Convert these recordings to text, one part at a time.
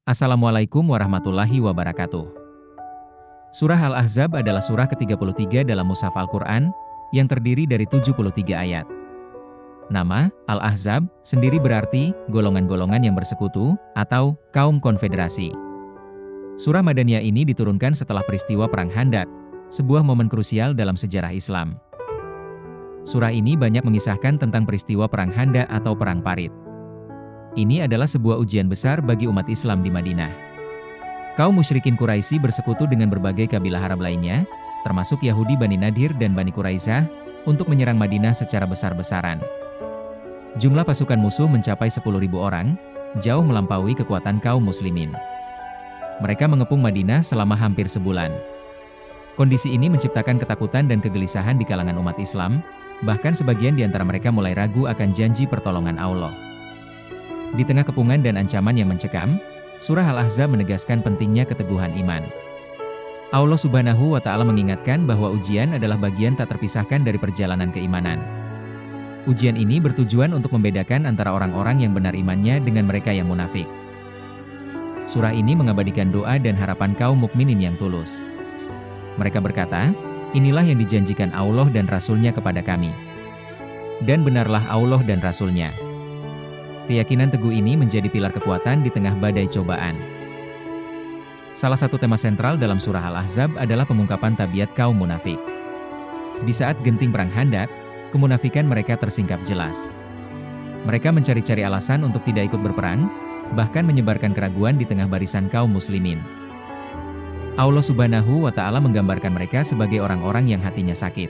Assalamualaikum warahmatullahi wabarakatuh. Surah Al-Ahzab adalah surah ke-33 dalam Mushaf Al-Quran, yang terdiri dari 73 ayat. Nama, Al-Ahzab, sendiri berarti, golongan-golongan yang bersekutu, atau, kaum konfederasi. Surah Madaniyah ini diturunkan setelah peristiwa Perang Khandaq, sebuah momen krusial dalam sejarah Islam. Surah ini banyak mengisahkan tentang peristiwa Perang Khandaq atau Perang Parit. Ini adalah sebuah ujian besar bagi umat Islam di Madinah. Kaum musyrikin Quraisy bersekutu dengan berbagai kabilah Arab lainnya, termasuk Yahudi Bani Nadir dan Bani Quraisyah, untuk menyerang Madinah secara besar-besaran. Jumlah pasukan musuh mencapai 10.000 orang, jauh melampaui kekuatan kaum muslimin. Mereka mengepung Madinah selama hampir sebulan. Kondisi ini menciptakan ketakutan dan kegelisahan di kalangan umat Islam, bahkan sebagian di antara mereka mulai ragu akan janji pertolongan Allah. Di tengah kepungan dan ancaman yang mencekam, surah Al-Ahzab menegaskan pentingnya keteguhan iman. Allah Subhanahu wa Ta'ala mengingatkan bahwa ujian adalah bagian tak terpisahkan dari perjalanan keimanan. Ujian ini bertujuan untuk membedakan antara orang-orang yang benar imannya dengan mereka yang munafik. Surah ini mengabadikan doa dan harapan kaum mukminin yang tulus. Mereka berkata, "Inilah yang dijanjikan Allah dan Rasul-Nya kepada kami. Dan benarlah Allah dan Rasul-Nya." Keyakinan teguh ini menjadi pilar kekuatan di tengah badai cobaan. Salah satu tema sentral dalam surah Al-Ahzab adalah pengungkapan tabiat kaum munafik. Di saat genting Perang Khandaq, kemunafikan mereka tersingkap jelas. Mereka mencari-cari alasan untuk tidak ikut berperang, bahkan menyebarkan keraguan di tengah barisan kaum muslimin. Allah Subhanahu wa Ta'ala menggambarkan mereka sebagai orang-orang yang hatinya sakit.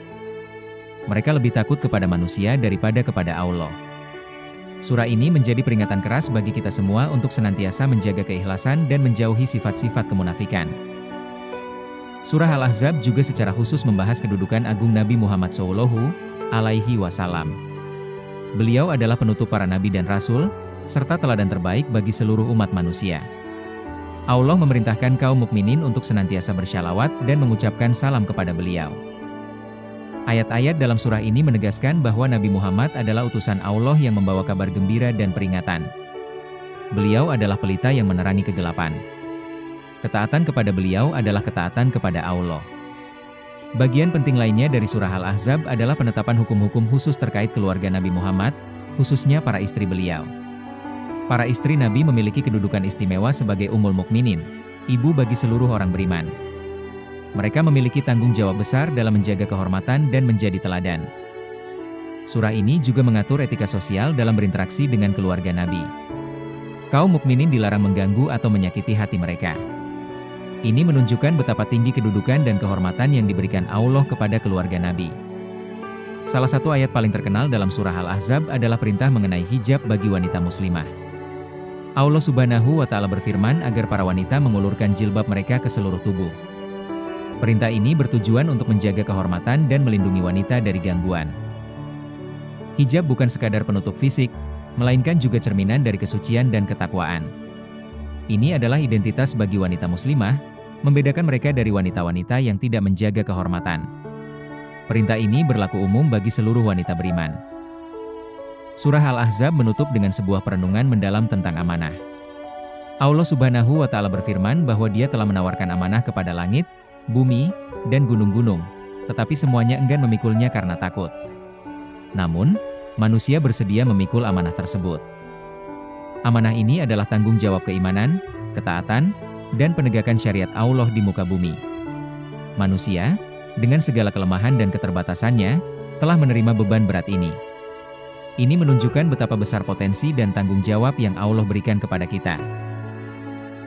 Mereka lebih takut kepada manusia daripada kepada Allah. Surah ini menjadi peringatan keras bagi kita semua untuk senantiasa menjaga keikhlasan dan menjauhi sifat-sifat kemunafikan. Surah Al-Ahzab juga secara khusus membahas kedudukan agung Nabi Muhammad SAW. Beliau adalah penutup para nabi dan rasul, serta teladan terbaik bagi seluruh umat manusia. Allah memerintahkan kaum mukminin untuk senantiasa bersyalawat dan mengucapkan salam kepada beliau. Ayat-ayat dalam surah ini menegaskan bahwa Nabi Muhammad adalah utusan Allah yang membawa kabar gembira dan peringatan. Beliau adalah pelita yang menerangi kegelapan. Ketaatan kepada beliau adalah ketaatan kepada Allah. Bagian penting lainnya dari surah Al-Ahzab adalah penetapan hukum-hukum khusus terkait keluarga Nabi Muhammad, khususnya para istri beliau. Para istri Nabi memiliki kedudukan istimewa sebagai Ummul Mukminin, ibu bagi seluruh orang beriman. Mereka memiliki tanggung jawab besar dalam menjaga kehormatan dan menjadi teladan. Surah ini juga mengatur etika sosial dalam berinteraksi dengan keluarga Nabi. Kaum mukminin dilarang mengganggu atau menyakiti hati mereka. Ini menunjukkan betapa tinggi kedudukan dan kehormatan yang diberikan Allah kepada keluarga Nabi. Salah satu ayat paling terkenal dalam surah Al-Ahzab adalah perintah mengenai hijab bagi wanita muslimah. Allah Subhanahu wa Ta'ala berfirman agar para wanita mengulurkan jilbab mereka ke seluruh tubuh. Perintah ini bertujuan untuk menjaga kehormatan dan melindungi wanita dari gangguan. Hijab bukan sekadar penutup fisik, melainkan juga cerminan dari kesucian dan ketakwaan. Ini adalah identitas bagi wanita muslimah, membedakan mereka dari wanita-wanita yang tidak menjaga kehormatan. Perintah ini berlaku umum bagi seluruh wanita beriman. Surah Al-Ahzab menutup dengan sebuah perenungan mendalam tentang amanah. Allah Subhanahu wa Ta'ala berfirman bahwa Dia telah menawarkan amanah kepada langit, bumi, dan gunung-gunung, tetapi semuanya enggan memikulnya karena takut. Namun, manusia bersedia memikul amanah tersebut. Amanah ini adalah tanggung jawab keimanan, ketaatan, dan penegakan syariat Allah di muka bumi. Manusia, dengan segala kelemahan dan keterbatasannya, telah menerima beban berat ini. Ini menunjukkan betapa besar potensi dan tanggung jawab yang Allah berikan kepada kita.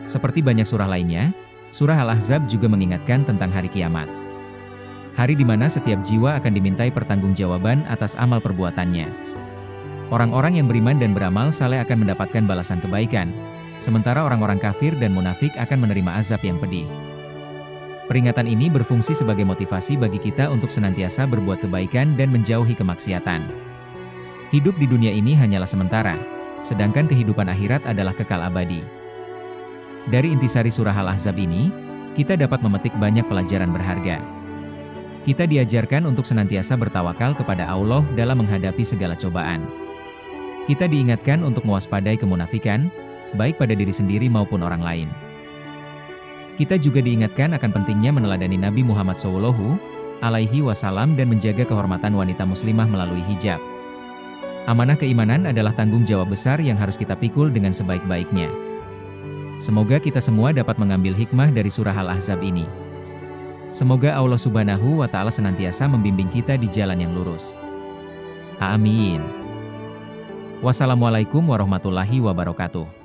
Seperti banyak surah lainnya, surah Al-Ahzab juga mengingatkan tentang hari kiamat. Hari di mana setiap jiwa akan dimintai pertanggungjawaban atas amal perbuatannya. Orang-orang yang beriman dan beramal saleh akan mendapatkan balasan kebaikan, sementara orang-orang kafir dan munafik akan menerima azab yang pedih. Peringatan ini berfungsi sebagai motivasi bagi kita untuk senantiasa berbuat kebaikan dan menjauhi kemaksiatan. Hidup di dunia ini hanyalah sementara, sedangkan kehidupan akhirat adalah kekal abadi. Dari intisari surah Al-Ahzab ini, kita dapat memetik banyak pelajaran berharga. Kita diajarkan untuk senantiasa bertawakal kepada Allah dalam menghadapi segala cobaan. Kita diingatkan untuk mewaspadai kemunafikan, baik pada diri sendiri maupun orang lain. Kita juga diingatkan akan pentingnya meneladani Nabi Muhammad SAW dan menjaga kehormatan wanita muslimah melalui hijab. Amanah keimanan adalah tanggung jawab besar yang harus kita pikul dengan sebaik-baiknya. Semoga kita semua dapat mengambil hikmah dari surah Al-Ahzab ini. Semoga Allah Subhanahu wa Ta'ala senantiasa membimbing kita di jalan yang lurus. Amin. Wassalamualaikum warahmatullahi wabarakatuh.